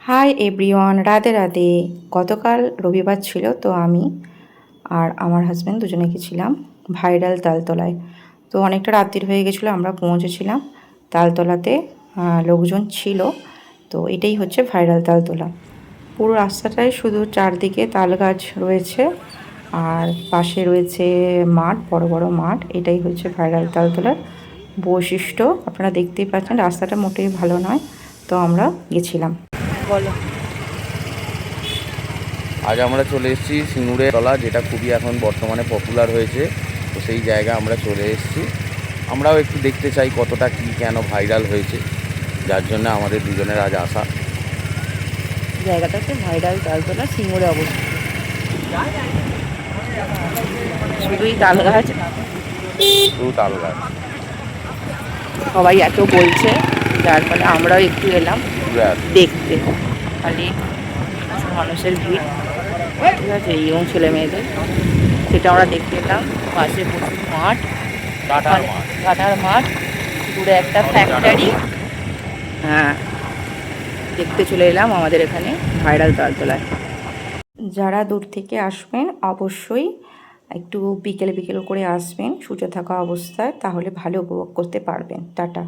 Hi everyone, Radhe Radhe. গতকাল রবিবার ছিল, তো আমি আর আমার হাজব্যান্ড দুজনে গেছিলাম ভাইরাল তালতলায়। তো অনেকটা রাত্রির হয়ে গেছিলো, আমরা পৌঁছেছিলাম তালতলাতে। লোকজন ছিল। তো এটাই হচ্ছে ভাইরাল তালতলা। পুরো রাস্তাটায় শুধু চারদিকে তাল গাছ রয়েছে, আর পাশে রয়েছে মাঠ, বড় বড় মাঠ। এটাই হচ্ছে ভাইরাল তালতলার বৈশিষ্ট্য। আপনারা দেখতেই পাচ্ছেন রাস্তাটা মোটেই ভালো নয়, তো আমরা গেছিলাম। বলো। আজ আমরা চলে এসেছি সিঙ্গুরের তলা, যেটা খুবই এখন বর্তমানে পপুলার হয়েছে। তো সেই জায়গায় আমরা চলে এসেছি। আমরাও একটু দেখতে চাই কতটা কী কেন ভাইরাল হয়েছে, যার জন্য আমাদের দুজনের আজ আসা। জায়গাটা হচ্ছে ভাইরাল তালতলা, সিঙ্গুরে অবস্থিত। শুধুই তাল গাছ, শুধু তাল গাছ। সবাই এত বলছে, যার ফলে আমরাও একটু এলাম দেখতে। খালি মানুষের ভিড়, ঠিক আছে, ইয়ং ছেলে মেয়েদের, সেটা আমরা দেখতে এলাম। পাশে প্রচুর মাঠ, কাটার মাঠ, দূরে একটা ফ্যাক্টরি। হ্যাঁ, দেখতে চলে এলাম আমাদের এখানে ভাইরাল তালতলায়। যারা দূর থেকে আসবেন অবশ্যই একটু বিকেল বিকেল করে আসবেন, সূর্য থাকা অবস্থায়, তাহলে ভালো উপভোগ করতে পারবেন। টাটা।